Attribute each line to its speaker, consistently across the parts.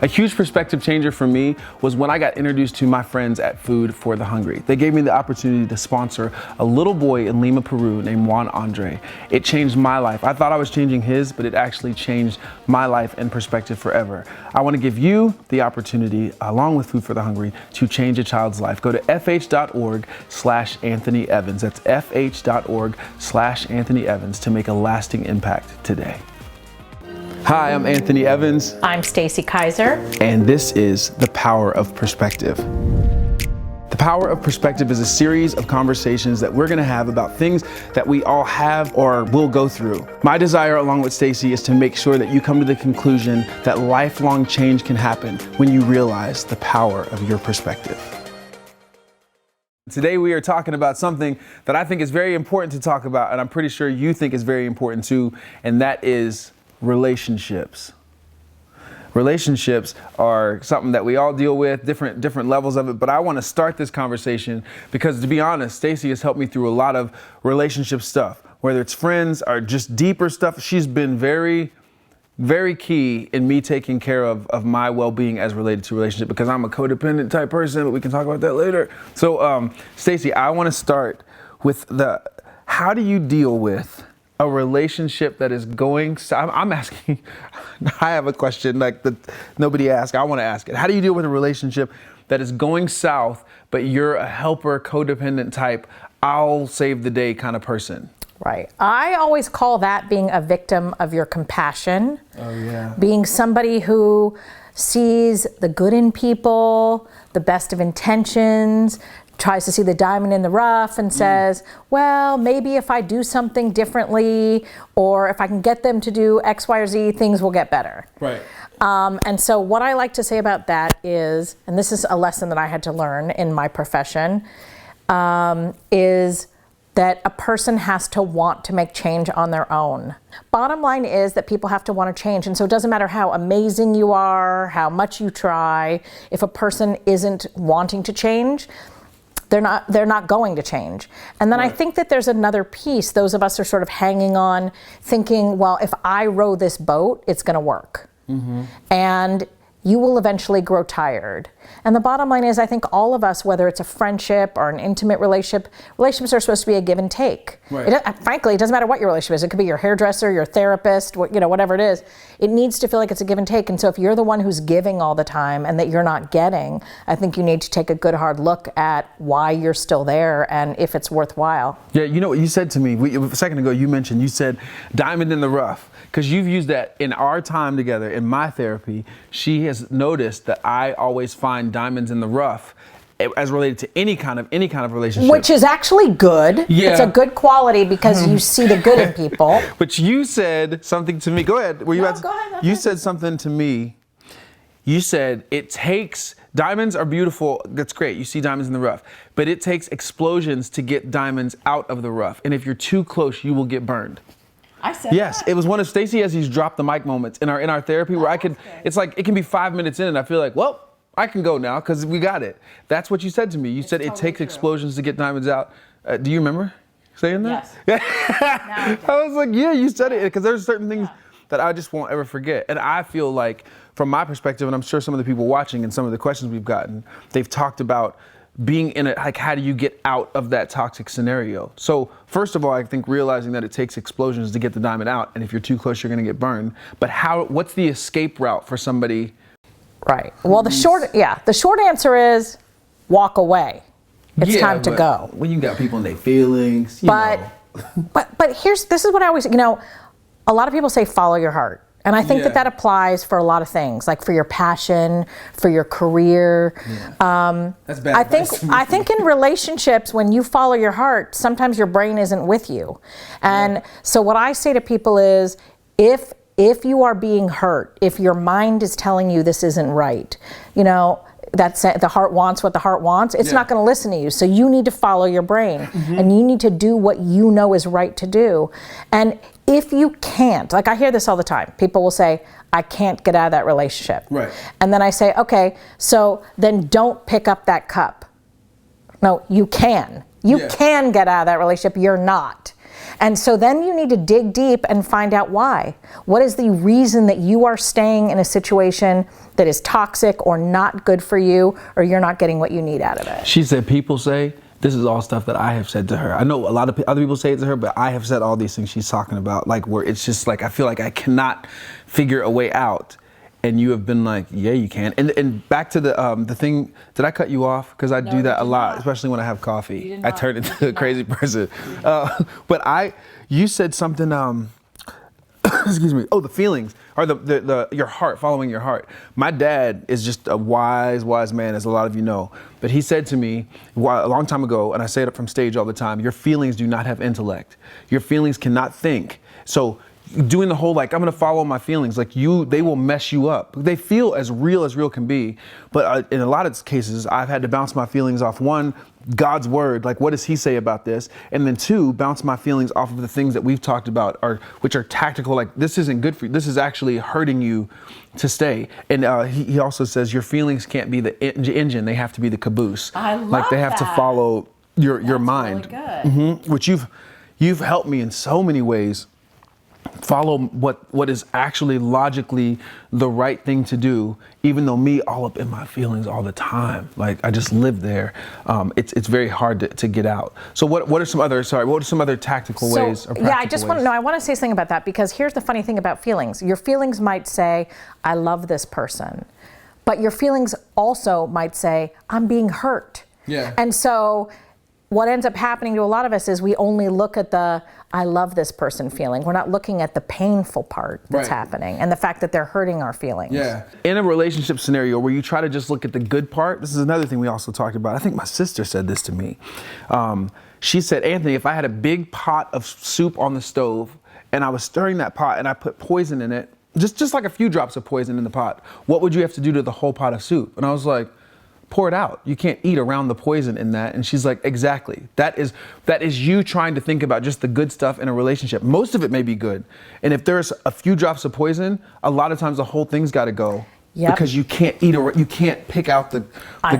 Speaker 1: A huge perspective changer for me was when I got introduced to my friends at Food for the Hungry. They gave me the opportunity to sponsor a little boy in Lima, Peru named Juan Andre. It changed my life. I thought I was changing his, but it actually changed my life and perspective forever. I want to give you the opportunity, along with Food for the Hungry, to change a child's life. Go to fh.org/Anthony Evans. That's fh.org/Anthony Evans to make a lasting impact today. Hi, I'm Anthony Evans.
Speaker 2: I'm Stacy Kaiser.
Speaker 1: And this is The Power of Perspective. The Power of Perspective is a series of conversations that we're going to have about things that we all have or will go through. My desire, along with Stacy, is to make sure that you come to the conclusion that lifelong change can happen when you realize the power of your perspective. Today we are talking about something that I think is very important to talk about, and I'm pretty sure you think is very important too, and that is relationships. Relationships are something that we all deal with, different levels of it, but I want to start this conversation because, to be honest, Stacy has helped me through a lot of relationship stuff, whether it's friends or just deeper stuff. She's been very, very key in me taking care of my well-being as related to relationship, because I'm a codependent type person, but we can talk about that later. So, Stacy, I want to start with how do you deal with a relationship that is going south? I'm asking, I have a question like that nobody asked. I want to ask it. How do you deal with a relationship that is going south, but you're a helper, codependent type, I'll save the day kind of person?
Speaker 2: Right. I always call that being a victim of your compassion.
Speaker 1: Oh, yeah.
Speaker 2: Being somebody who sees the good in people, the best of intentions, tries to see the diamond in the rough and says, well, maybe if I do something differently, or if I can get them to do X, Y, or Z, things will get better.
Speaker 1: Right.
Speaker 2: And so what I like to say about that is, and this is a lesson that I had to learn in my profession, is that a person has to want to make change on their own. Bottom line is that people have to want to change. And so it doesn't matter how amazing you are, how much you try, if a person isn't wanting to change, they're not going to change. And then right. I think that there's another piece. Those of us are sort of hanging on, thinking, well, if I row this boat, it's going to work. Mm-hmm. And you will eventually grow tired. And the bottom line is, I think all of us, whether it's a friendship or an intimate relationship, relationships are supposed to be a give and take. Right. Frankly, it doesn't matter what your relationship is. It could be your hairdresser, your therapist, whatever it is. It needs to feel like it's a give and take. And so if you're the one who's giving all the time and that you're not getting, I think you need to take a good hard look at why you're still there and if it's worthwhile.
Speaker 1: Yeah, you know what you said to me a second ago, you said diamond in the rough. Because you've used that in our time together, in my therapy. She has noticed that I always find diamonds in the rough as related to any kind of relationship.
Speaker 2: Which is actually good.
Speaker 1: Yeah.
Speaker 2: It's a good quality because you see the good in people.
Speaker 1: But you said something to me. Go ahead.
Speaker 2: Go ahead.
Speaker 1: You said something to me. You said diamonds are beautiful. That's great. You see diamonds in the rough. But it takes explosions to get diamonds out of the rough. And if you're too close, you will get burned.
Speaker 2: I said
Speaker 1: yes,
Speaker 2: that.
Speaker 1: It was one of Stacy as he's dropped the mic moments in our therapy where it's like it can be 5 minutes in and I feel like, well, I can go now because we got it. That's what you said to me. You said it takes explosions to get diamonds out. Do you remember saying that?
Speaker 2: Yes.
Speaker 1: I was like, yeah, you said it, because there's certain things that I just won't ever forget. And I feel like, from my perspective, and I'm sure some of the people watching and some of the questions we've gotten, they've talked about being in it, like how do you get out of that toxic scenario? So first of all, I think realizing that it takes explosions to get the diamond out, and if you're too close, you're going to get burned. But what's the escape route for somebody?
Speaker 2: Right. Well, the short answer is walk away. It's time to go.
Speaker 1: When you got people in their feelings, you know.
Speaker 2: But this is what I always, a lot of people say follow your heart. And I think that applies for a lot of things, like for your passion, for your career.
Speaker 1: Yeah. That's bad.
Speaker 2: I think in relationships, when you follow your heart, sometimes your brain isn't with you. And so what I say to people is, if you are being hurt, if your mind is telling you this isn't right, that's the heart wants what the heart wants, it's not going to listen to you. So you need to follow your brain, and you need to do what you know is right to do. And if you can't, like I hear this all the time, people will say, I can't get out of that relationship.
Speaker 1: Right.
Speaker 2: And then I say, okay, so then don't pick up that cup. No, you can. You can get out of that relationship. You're not. And so then you need to dig deep and find out why. What is the reason that you are staying in a situation that is toxic or not good for you, or you're not getting what you need out of it?
Speaker 1: She said, people say, this is all stuff that I have said to her. I know a lot of other people say it to her, but I have said all these things she's talking about, like where it's just like, I feel like I cannot figure a way out. And you have been like, yeah, you can. And back to the thing, did I cut you off? Because I do that a lot, especially when I have coffee. I turn into a crazy person. But you said something, excuse me, the feelings, or your heart, following your heart. My dad is just a wise man, as a lot of you know. But he said to me a long time ago, and I say it from stage all the time, your feelings do not have intellect. Your feelings cannot think. So doing the whole, like, I'm gonna follow my feelings, like they will mess you up. They feel as real can be, but in a lot of cases, I've had to bounce my feelings off, one, God's word, like what does he say about this? And then two, bounce my feelings off of the things that we've talked about, which are tactical, like this isn't good for you, this is actually hurting you to stay. And he also says your feelings can't be the engine, they have to be the caboose.
Speaker 2: I love
Speaker 1: like they have to follow your mind.
Speaker 2: Really good.
Speaker 1: Which you've helped me in so many ways follow what is actually logically the right thing to do, even though me all up in my feelings all the time, like I just live there. It's very hard to get out. So what are some other tactical ways or practical
Speaker 2: yeah, I just
Speaker 1: ways?
Speaker 2: I want to say something about that, because here's the funny thing about feelings. Your feelings might say, I love this person, but your feelings also might say, I'm being hurt.
Speaker 1: Yeah.
Speaker 2: And so what ends up happening to a lot of us is we only look at the I love this person feeling. We're not looking at the painful part that's happening and the fact that they're hurting our feelings.
Speaker 1: Yeah. In a relationship scenario where you try to just look at the good part, this is another thing we also talked about. I think my sister said this to me. She said, Anthony, if I had a big pot of soup on the stove and I was stirring that pot and I put poison in it, just like a few drops of poison in the pot, what would you have to do to the whole pot of soup? And I was like, pour it out. You can't eat around the poison in that. And she's like, exactly. That is you trying to think about just the good stuff in a relationship. Most of it may be good. And if there's a few drops of poison, a lot of times the whole thing's got to go. Yep. Because you can't eat or you can't pick out the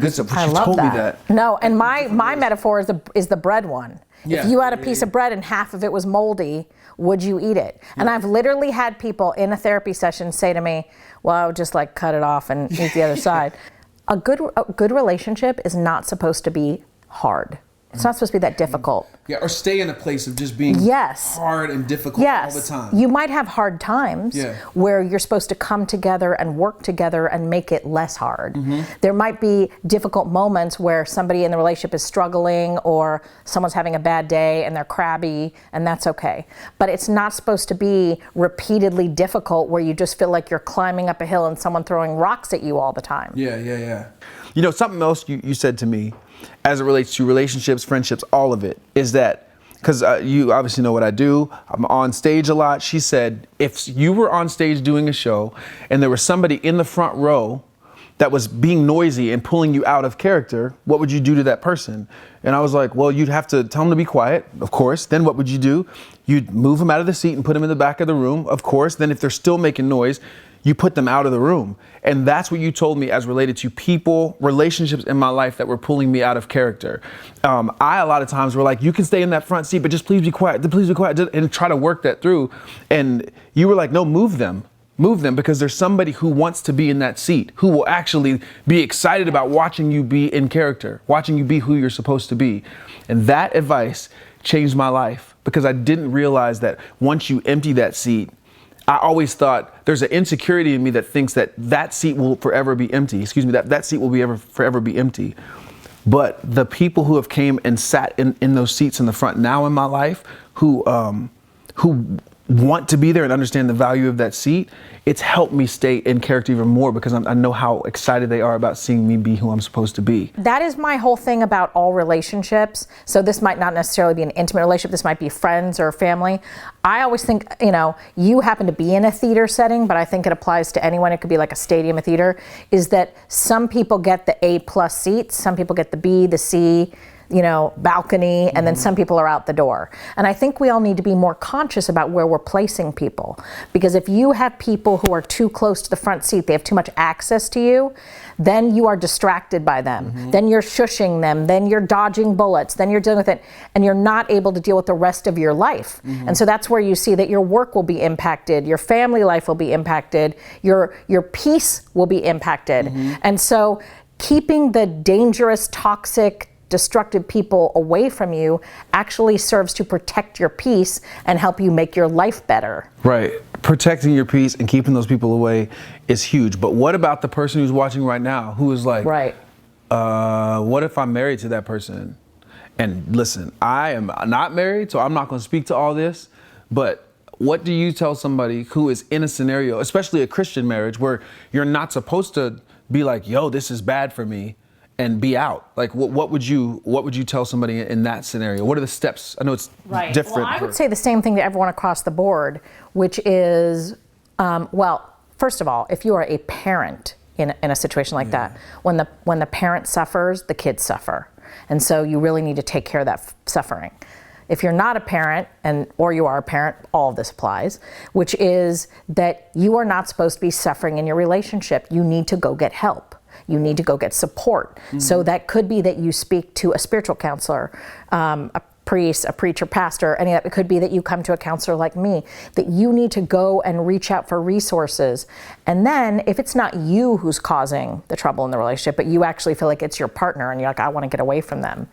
Speaker 1: good stuff.
Speaker 2: I
Speaker 1: She
Speaker 2: love
Speaker 1: told me
Speaker 2: that. No, and my metaphor is the bread one.
Speaker 1: Yeah.
Speaker 2: If you had a piece of bread and half of it was moldy, would you eat it? And I've literally had people in a therapy session say to me, well, I would just like cut it off and eat the other side. A good relationship is not supposed to be hard. It's not supposed to be that difficult.
Speaker 1: Yeah, or stay in a place of just being hard and difficult all the time.
Speaker 2: You might have hard times where you're supposed to come together and work together and make it less hard. Mm-hmm. There might be difficult moments where somebody in the relationship is struggling or someone's having a bad day and they're crabby, and that's okay. But it's not supposed to be repeatedly difficult where you just feel like you're climbing up a hill and someone throwing rocks at you all the time.
Speaker 1: Yeah. You know, something else you said to me as it relates to relationships, friendships, all of it, is that, because you obviously know what I do, I'm on stage a lot. She said, if you were on stage doing a show and there was somebody in the front row that was being noisy and pulling you out of character, what would you do to that person? And I was like, well, you'd have to tell them to be quiet, of course. Then what would you do? You'd move them out of the seat and put them in the back of the room, of course. Then if they're still making noise, you put them out of the room. And that's what you told me as related to people, relationships in my life that were pulling me out of character. I, a lot of times, were like, you can stay in that front seat, but just please be quiet, and try to work that through. And you were like, no, move them, because there's somebody who wants to be in that seat, who will actually be excited about watching you be in character, watching you be who you're supposed to be. And that advice changed my life, because I didn't realize that once you empty that seat, I always thought there's an insecurity in me that thinks that seat will forever be empty. That seat will forever be empty. But the people who have came and sat in those seats in the front now in my life, who want to be there and understand the value of that seat, it's helped me stay in character even more, because I know how excited they are about seeing me be who I'm supposed to be.
Speaker 2: That is my whole thing about all relationships. So this might not necessarily be an intimate relationship. This might be friends or family. I always think, you happen to be in a theater setting, but I think it applies to anyone. It could be like a stadium, a theater, is that some people get the A+ seats, some people get the B, the C, balcony, and then some people are out the door. And I think we all need to be more conscious about where we're placing people. Because if you have people who are too close to the front seat, they have too much access to you, then you are distracted by them. Then you're shushing them, then you're dodging bullets, then you're dealing with it, and you're not able to deal with the rest of your life. And so that's where you see that your work will be impacted, your family life will be impacted, your peace will be impacted. And so keeping the dangerous, toxic, destructive people away from you actually serves to protect your peace and help you make your life better.
Speaker 1: Right. Protecting your peace and keeping those people away is huge. But what about the person who's watching right now who is like,
Speaker 2: right,
Speaker 1: what if I'm married to that person? And listen, I am not married, so I'm not going to speak to all this. But what do you tell somebody who is in a scenario, especially a Christian marriage, where you're not supposed to be like, yo, this is bad for me, and be out? Like, what would you tell somebody in that scenario? What are the steps? I know it's different.
Speaker 2: Well, I would say the same thing to everyone across the board, which is, first of all, if you are a parent in a situation like that, when the parent suffers, the kids suffer. And so you really need to take care of that suffering. If you're not a parent, or you are a parent, all of this applies, which is that you are not supposed to be suffering in your relationship. You need to go get help. You need to go get support. So that could be that you speak to a spiritual counselor, a priest, a preacher, pastor, any of that. It could be that you come to a counselor like me, that you need to go and reach out for resources. And then if it's not you who's causing the trouble in the relationship, but you actually feel like it's your partner and you're like, I want to get away from them,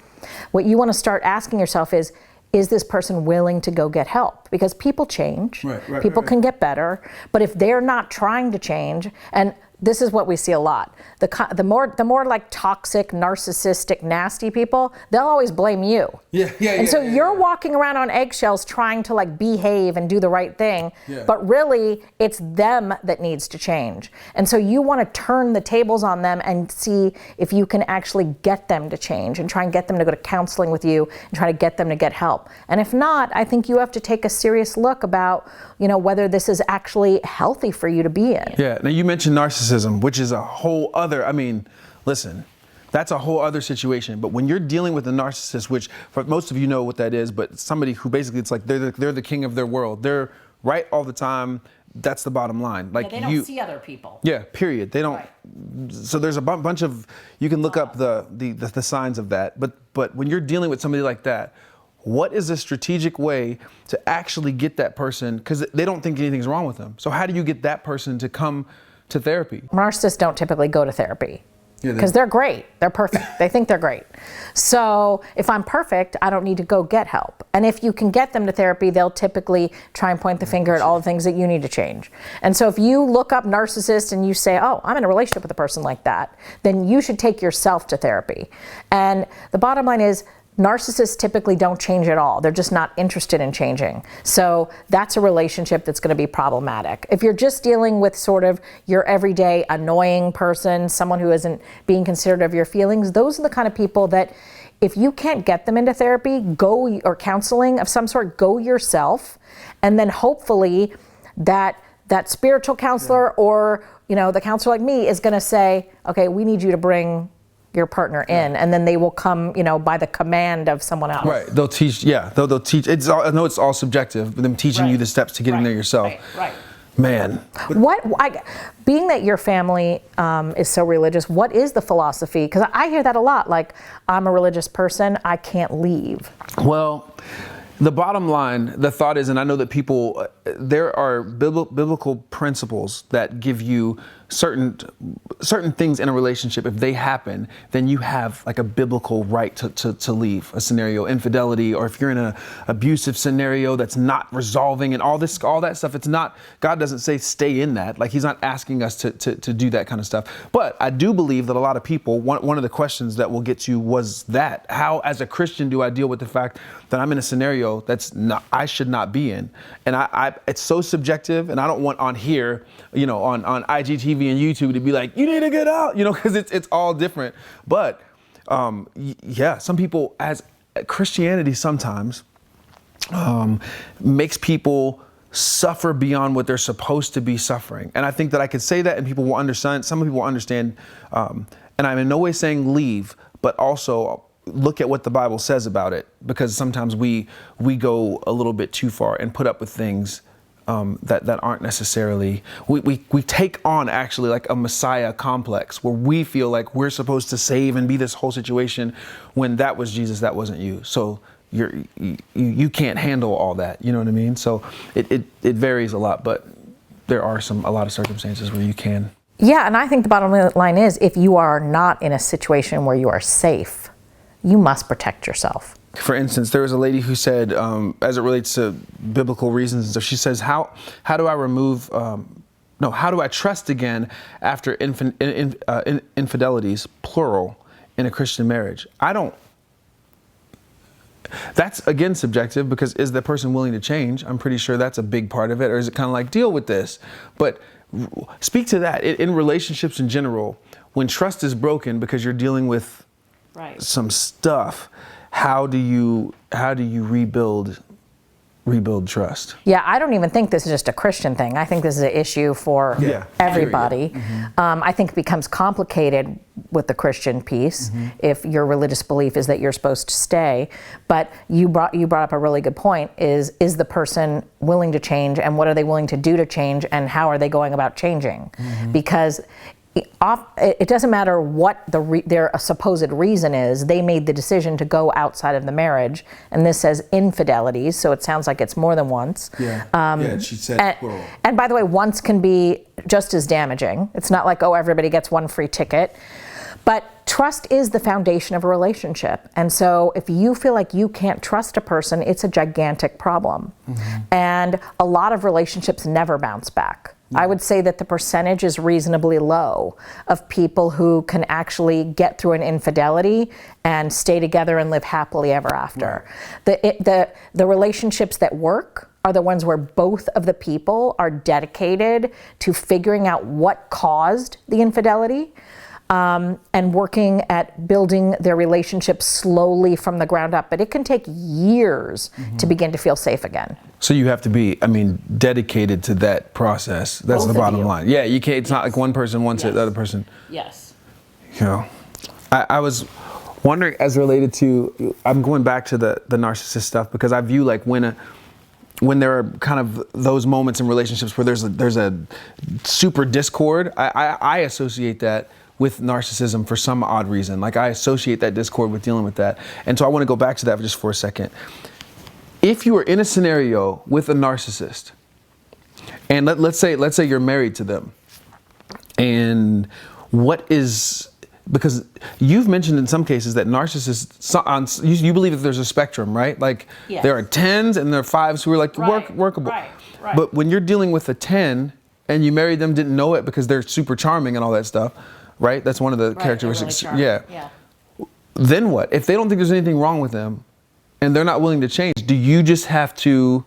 Speaker 2: what you want to start asking yourself is this person willing to go get help? Because people change, people can get better, but if they're not trying to change, and this is what we see a lot. The more like toxic, narcissistic, nasty people, they'll always blame you. And so you're walking around on eggshells trying to like behave and do the right thing, but really it's them that needs to change. And so you want to turn the tables on them and see if you can actually get them to change and try and get them to go to counseling with you and try to get them to get help. And if not, I think you have to take a serious look about, whether this is actually healthy for you to be in.
Speaker 1: Yeah. Now you mentioned narcissism, which is a whole other, listen, that's a whole other situation. But when you're dealing with a narcissist, which for most of you know what that is, but somebody who basically, it's like they're the king of their world. They're right all the time. That's the bottom line. Like
Speaker 2: they don't see other people.
Speaker 1: Yeah, period. They don't. Right. So there's a bunch of, you can look up the signs of that. But when you're dealing with somebody like that, what is a strategic way to actually get that person, because they don't think anything's wrong with them. So how do you get that person to come to therapy?
Speaker 2: Narcissists don't typically go to therapy because they're great. They're perfect. They think they're great. So if I'm perfect, I don't need to go get help. And if you can get them to therapy, they'll typically try and point the finger at all the things that you need to change. And so if you look up narcissist and you say, oh, I'm in a relationship with a person like that, then you should take yourself to therapy. And the bottom line is, narcissists typically don't change at all. They're just not interested in changing. So that's a relationship that's going to be problematic. If you're just dealing with sort of your everyday annoying person, someone who isn't being considerate of your feelings, those are the kind of people that if you can't get them into therapy, or counseling of some sort, go yourself. And then hopefully that spiritual counselor or, the counselor like me is going to say, okay, we need you to bring your partner in, and then they will come, by the command of someone else.
Speaker 1: Right. They'll teach. Yeah. They'll teach. I know it's all subjective, but them teaching you the steps to getting there yourself.
Speaker 2: Right.
Speaker 1: Man.
Speaker 2: Being that your family is so religious, what is the philosophy? Because I hear that a lot. Like, I'm a religious person, I can't leave.
Speaker 1: Well, the bottom line, the thought is, and I know that there are biblical principles that give you certain things in a relationship. If they happen, then you have like a biblical right to leave a scenario, infidelity, or if you're in an abusive scenario that's not resolving and all that stuff. It's not, God doesn't say stay in that. Like, he's not asking us to do that kind of stuff. But I do believe that a lot of people, one of the questions that we'll get to was that, how as a Christian do I deal with the fact that I'm in a scenario I should not be in? And it's so subjective, and I don't want on here, on IGTV and YouTube to be like, you need to get out, because it's all different. But some people, as Christianity sometimes makes people suffer beyond what they're supposed to be suffering. And I think that I could say that and people will understand. Some people will understand. And I'm in no way saying leave, but also look at what the Bible says about it, because sometimes we go a little bit too far and put up with things that aren't necessarily, we take on actually like a Messiah complex where we feel like we're supposed to save and be this whole situation when that was Jesus, that wasn't you. So you can't handle all that, you know what I mean? So it varies a lot, but there are a lot of circumstances where you can.
Speaker 2: Yeah, and I think the bottom line is, if you are not in a situation where you are safe, you must protect yourself.
Speaker 1: For instance, there was a lady who said, as it relates to biblical reasons and stuff, she says, how do I trust again after infidelities, plural, in a Christian marriage? That's again subjective, because is the person willing to change? I'm pretty sure that's a big part of it. Or is it kind of like, deal with this? But speak to that in relationships in general. When trust is broken because you're dealing with some stuff, how do you rebuild trust?
Speaker 2: Yeah, I don't even think this is just a Christian thing. I think this is an issue for everybody. I think it becomes complicated with the Christian piece if your religious belief is that you're supposed to stay. But you brought up a really good point, is the person willing to change, and what are they willing to do to change, and how are they going about changing? Because it doesn't matter what their supposed reason is. They made the decision to go outside of the marriage, and this says infidelities, so it sounds like it's more than once.
Speaker 1: She said plural.
Speaker 2: And by the way, once can be just as damaging. It's not like, oh, everybody gets one free ticket. But trust is the foundation of a relationship. And so if you feel like you can't trust a person, it's a gigantic problem. And a lot of relationships never bounce back. I would say that the percentage is reasonably low of people who can actually get through an infidelity and stay together and live happily ever after. The relationships that work are the ones where both of the people are dedicated to figuring out what caused the infidelity, and working at building their relationship slowly from the ground up. But it can take years to begin to feel safe again.
Speaker 1: So you have to be, dedicated to that process. That's
Speaker 2: Both
Speaker 1: the
Speaker 2: of
Speaker 1: bottom
Speaker 2: you.
Speaker 1: line. Yeah, you can't. It's not like one person wants it, the other person.
Speaker 2: Yes.
Speaker 1: I was wondering, as related to, I'm going back to the narcissist stuff, because I view like when there are kind of those moments in relationships where there's a super discord, I associate that with narcissism for some odd reason. Like, I associate that discord with dealing with that. And so I want to go back to that just for a second. If you are in a scenario with a narcissist, and let's say you're married to them, and because you've mentioned in some cases that narcissists, you believe that there's a spectrum, right? Like, there are 10s and there are 5s who are like workable. Right. But when you're dealing with a 10 and you married them, didn't know it because they're super charming and all that stuff, right? That's one of the characteristics.
Speaker 2: Really
Speaker 1: Then what? If they don't think there's anything wrong with them and they're not willing to change, do you just have to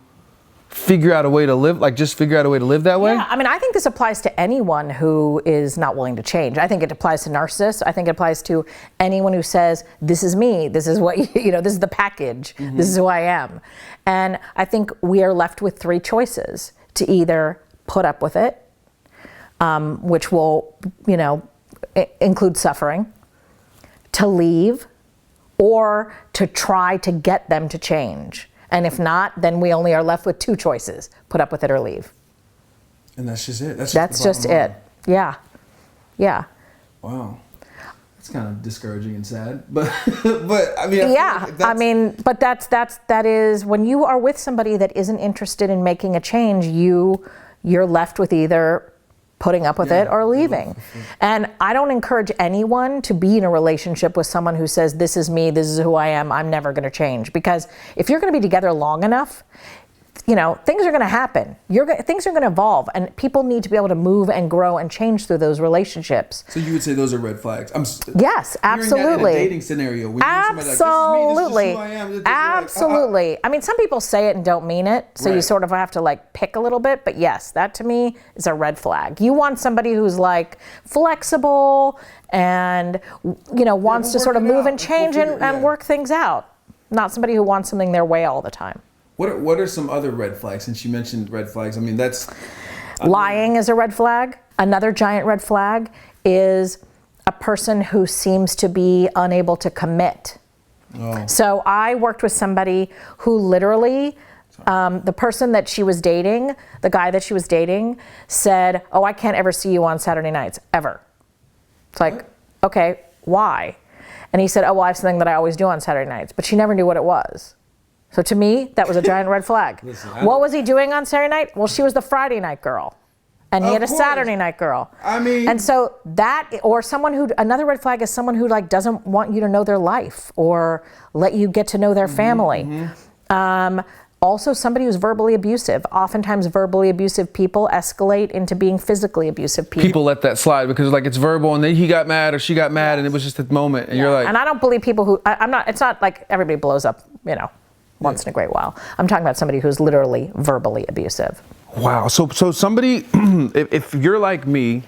Speaker 1: figure out a way to live that way?
Speaker 2: Yeah, I think this applies to anyone who is not willing to change. I think it applies to narcissists. I think it applies to anyone who says, this is me, this is what, this is the package, this is who I am. And I think we are left with 3 choices: to either put up with it, which will, include suffering, to leave, or to try to get them to change. And if not, then we only are left with 2 choices: put up with it or leave.
Speaker 1: And that's just it.
Speaker 2: That's just it. Yeah.
Speaker 1: Wow. That's kind of discouraging and sad, but
Speaker 2: that is when you are with somebody that isn't interested in making a change, you're left with either putting up with it or leaving. And I don't encourage anyone to be in a relationship with someone who says, this is me, this is who I am, I'm never going to change. Because if you're going to be together long enough, things are going to happen. Things are going to evolve, and people need to be able to move and grow and change through those relationships.
Speaker 1: So you would say those are red flags?
Speaker 2: Yes, absolutely.
Speaker 1: In a dating scenario, when
Speaker 2: absolutely,
Speaker 1: like, this is me, this is who I am.
Speaker 2: Absolutely. Some people say it and don't mean it, so you sort of have to pick a little bit. But yes, that to me is a red flag. You want somebody who's flexible and wants to sort of move and change and work things out. Not somebody who wants something their way all the time.
Speaker 1: What are some other red flags? Since you mentioned red flags,
Speaker 2: lying is a red flag. Another giant red flag is a person who seems to be unable to commit
Speaker 1: Oh.
Speaker 2: So I worked with somebody who literally, the person that she was dating, the guy that she was dating, said, "Oh, I can't ever see you on Saturday nights, ever." It's like, okay, why? And he said, "Oh, well, I have something that I always do on Saturday nights," but she never knew what it was. So to me, that was a giant red flag.
Speaker 1: Listen,
Speaker 2: what was he doing on Saturday night? Well, she was the Friday night girl. And he had a Saturday night girl.
Speaker 1: I mean,
Speaker 2: and so that, or someone who, another red flag is someone who like doesn't want you to know their life or let you get to know their family. Also, somebody who's verbally abusive. Oftentimes, verbally abusive people escalate into being physically abusive people.
Speaker 1: People let that slide because like it's verbal, and then he got mad or she got mad, and it was just a moment, and you're like.
Speaker 2: And I don't believe people who, I'm not. It's not like everybody blows up, once in a great while. I'm talking about somebody who's literally verbally abusive.
Speaker 1: Wow. So somebody, if you're like me,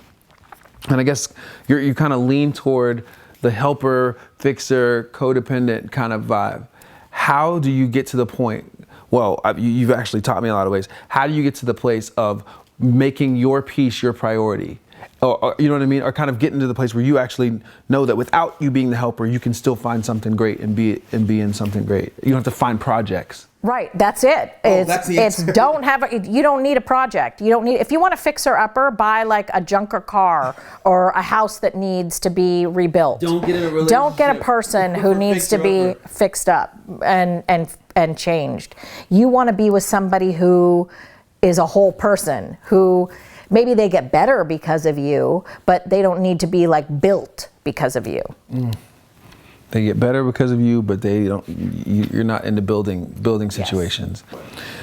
Speaker 1: and I guess you kind of lean toward the helper, fixer, codependent kind of vibe, how do you get to the point? Well, you've actually taught me a lot of ways. How do you get to the place of making your peace your priority? Or, you know what I mean? Or kind of getting to the place where you actually know that without you being the helper, you can still find something great and be in something great. You don't have to find projects.
Speaker 2: Right, that's it. You don't need a project. You don't need, if you want a fixer upper, buy like a junker car or a house that needs to be rebuilt.
Speaker 1: Don't get in a relationship.
Speaker 2: Don't get a person who needs to be fixed up and changed. You want to be with somebody who is a whole person, who maybe they get better because of you, but they don't need to be like built because of you.
Speaker 1: They get better because of you, but they don't. You're not into building situations. Yes.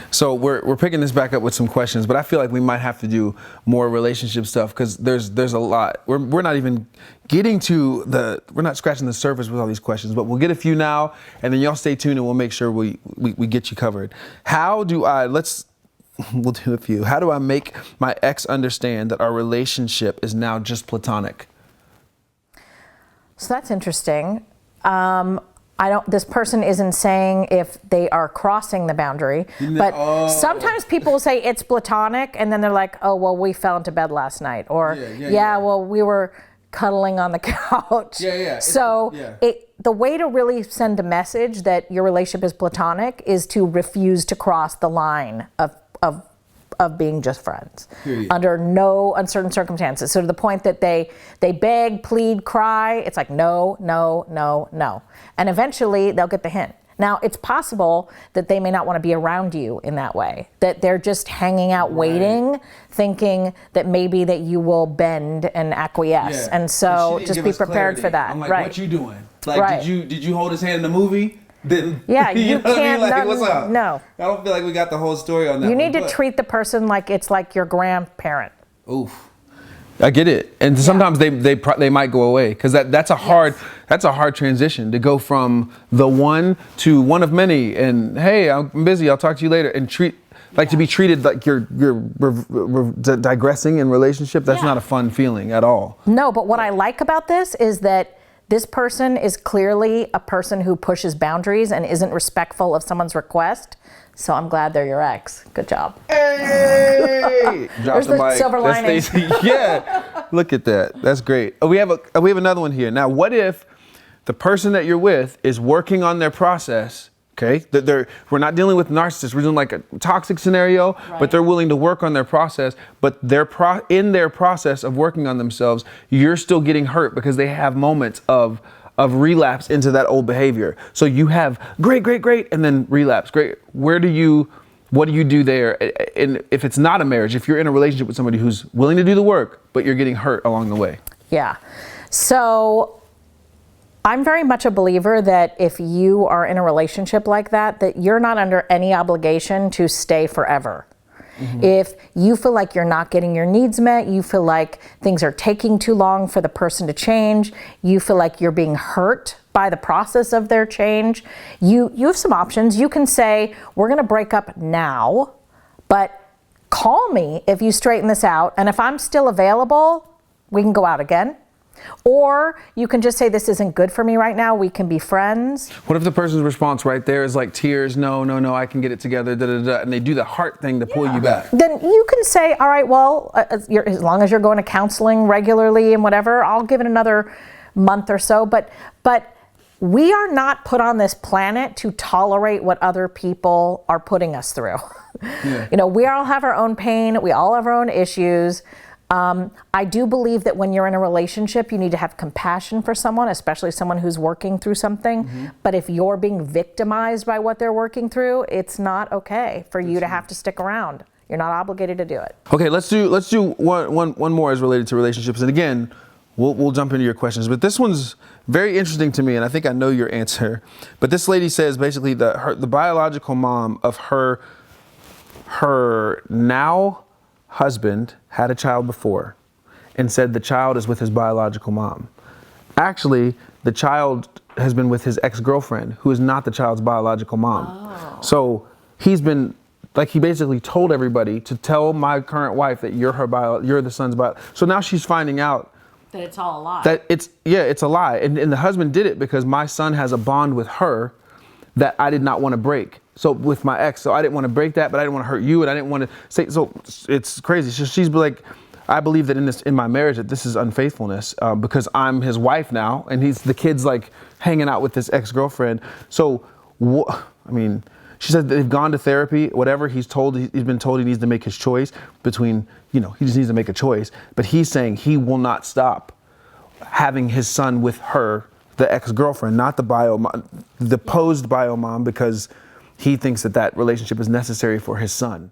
Speaker 1: So we're picking this back up with some questions, but I feel like we might have to do more relationship stuff because there's a lot. We're not even getting to we're not scratching the surface with all these questions, but we'll get a few now, and then y'all stay tuned and we'll make sure we get you covered. We'll do a few. How do I make my ex understand that our relationship is now just platonic?
Speaker 2: So that's interesting. This person isn't saying if they are crossing the boundary, but sometimes people will say it's platonic and then they're like, "Oh, well, we fell into bed last night," or well, we were cuddling on the couch. So the way to really send a message that your relationship is platonic is to refuse to cross the line of being just friends. Period. Under no uncertain circumstances. So to the point that they beg, plead, cry, it's like no, no, no, no. And eventually they'll get the hint. Now it's possible that they may not want to be around you in that way, that they're just hanging out waiting, thinking that maybe that you will bend and acquiesce. Yeah. And so just be prepared for that.
Speaker 1: I'm like,
Speaker 2: right.
Speaker 1: What you doing? Like, did you hold his hand in the movie? Then,
Speaker 2: yeah,
Speaker 1: you know
Speaker 2: can't.
Speaker 1: Like, what's up?
Speaker 2: No,
Speaker 1: I don't feel like we got the whole story on that.
Speaker 2: You need to treat the person like it's like your grandparent.
Speaker 1: Oof, I get it, and sometimes they might go away because that's a hard transition to go from the one to one of many. And hey, I'm busy. I'll talk to you later. And to be treated like you're digressing in relationship. That's not a fun feeling at all.
Speaker 2: No, but what I like about this is that this person is clearly a person who pushes boundaries and isn't respectful of someone's request. So I'm glad they're your ex. Good job.
Speaker 1: Hey!
Speaker 2: There's the silver lining.
Speaker 1: Yeah, look at that. That's great. We have another one here. Now, what if the person that you're with is working on their process? Okay, we're not dealing with narcissists. We're doing like a toxic scenario, but they're willing to work on their process. But in their process of working on themselves, you're still getting hurt because they have moments of relapse into that old behavior. So you have great, and then relapse. Great. What do you do there? And if it's not a marriage, if you're in a relationship with somebody who's willing to do the work, but you're getting hurt along the way.
Speaker 2: Yeah. So I'm very much a believer that if you are in a relationship like that you're not under any obligation to stay forever. Mm-hmm. If you feel like you're not getting your needs met, you feel like things are taking too long for the person to change, you feel like you're being hurt by the process of their change, you have some options. You can say, we're gonna break up now, but call me if you straighten this out, and if I'm still available, we can go out again. Or you can just say, this isn't good for me right now, we can be friends.
Speaker 1: What if the person's response right there is like tears, no, I can get it together, and they do the heart thing to pull you back?
Speaker 2: Then you can say, all right, well, as long as you're going to counseling regularly and whatever, I'll give it another month or so. But we are not put on this planet to tolerate what other people are putting us through.
Speaker 1: Yeah.
Speaker 2: You know, we all have our own pain. We all have our own issues. I do believe that when you're in a relationship, you need to have compassion for someone, especially someone who's working through something. But if you're being victimized by what they're working through, it's not okay for you to have to stick around. You're not obligated to do it.
Speaker 1: Okay, let's do one more as related to relationships. And again, we'll jump into your questions. But this one's very interesting to me, and I think I know your answer. But this lady says basically the biological mom of her now husband had a child before and said the child is with his biological mom. Actually, the child has been with his ex-girlfriend, who is not the child's biological mom.
Speaker 2: Oh.
Speaker 1: So he's been, like, he basically told everybody to tell my current wife that you're the son's bio. So now she's finding out
Speaker 2: That it's all a lie.
Speaker 1: that it's a lie. And the husband did it because my son has a bond with her that I did not want to break. So with my ex, so I didn't want to break that, but I didn't want to hurt you, and I didn't want to say. So it's crazy. So she's like, I believe that in my marriage that this is unfaithfulness because I'm his wife now, and the kid's like hanging out with this ex-girlfriend. So I mean, she said they've gone to therapy, whatever. He's been told he needs to make his choice between, he just needs to make a choice. But he's saying he will not stop having his son with her, the ex-girlfriend, not the posed bio mom, because he thinks that relationship is necessary for his son.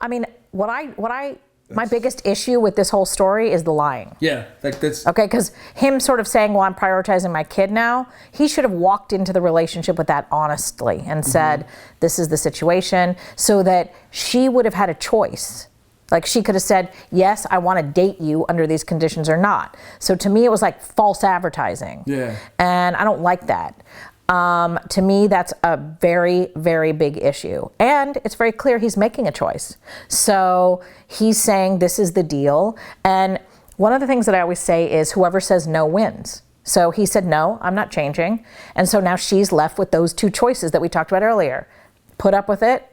Speaker 2: I mean, my biggest issue with this whole story is the lying.
Speaker 1: Yeah, that's
Speaker 2: Okay, because him sort of saying, well, I'm prioritizing my kid now, he should have walked into the relationship with that honestly and said, this is the situation, so that she would have had a choice. Like, she could have said, yes, I want to date you under these conditions or not. So to me, it was like false advertising.
Speaker 1: Yeah.
Speaker 2: And I don't like that. To me, that's a very, very big issue. And it's very clear he's making a choice. So he's saying this is the deal. And one of the things that I always say is whoever says no wins. So he said, no, I'm not changing. And so now she's left with those two choices that we talked about earlier. Put up with it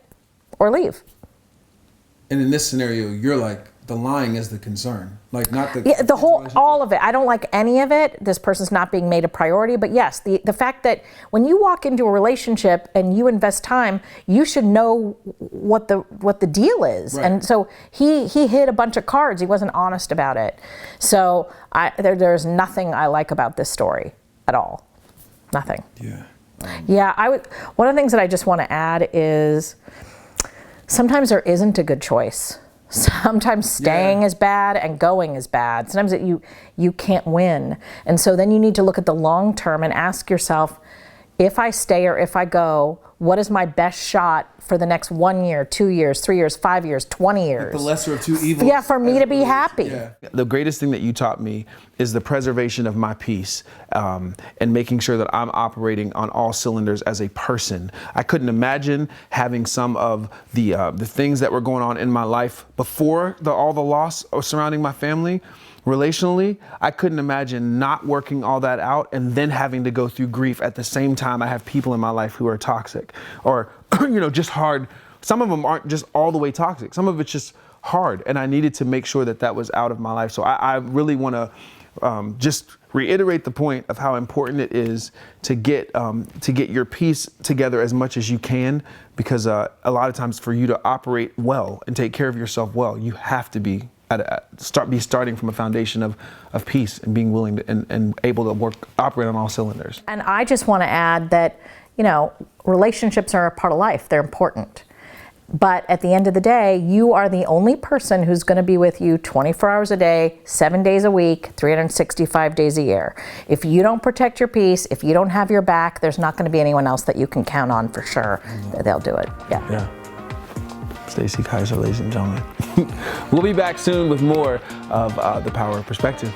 Speaker 2: or leave.
Speaker 1: And in this scenario, you're like, the lying is the concern, like not the...
Speaker 2: Yeah, all of it. I don't like any of it. This person's not being made a priority. But yes, the fact that when you walk into a relationship and you invest time, you should know what the deal is.
Speaker 1: Right.
Speaker 2: And so he hid a bunch of cards. He wasn't honest about it. So there's nothing I like about this story at all. Nothing.
Speaker 1: Yeah.
Speaker 2: Yeah, one of the things that I just want to add is sometimes there isn't a good choice. Sometimes staying is bad and going is bad. Sometimes you can't win. And so then you need to look at the long term and ask yourself, if I stay or if I go, what is my best shot for the next 1 year, 2 years, 3 years, 5 years, 20 years?
Speaker 1: The lesser of two evils.
Speaker 2: Yeah, for me to be happy.
Speaker 1: Yeah. The greatest thing that you taught me is the preservation of my peace and making sure that I'm operating on all cylinders as a person. I couldn't imagine having some of the things that were going on in my life before all the loss surrounding my family. Relationally, I couldn't imagine not working all that out and then having to go through grief at the same time I have people in my life who are toxic or, just hard. Some of them aren't just all the way toxic. Some of it's just hard. And I needed to make sure that was out of my life. So I really want to just reiterate the point of how important it is to get your peace together as much as you can, because a lot of times for you to operate well and take care of yourself well, you have to be starting from a foundation of peace and being willing to, and able to operate on all cylinders.
Speaker 2: And I just want to add that, relationships are a part of life. They're important. But at the end of the day, you are the only person who's going to be with you 24 hours a day, 7 days a week, 365 days a year. If you don't protect your peace, if you don't have your back, there's not going to be anyone else that you can count on for sure that they'll do it. Yeah.
Speaker 1: Stacey Kaiser, ladies and gentlemen. We'll be back soon with more of The Power of Perspective.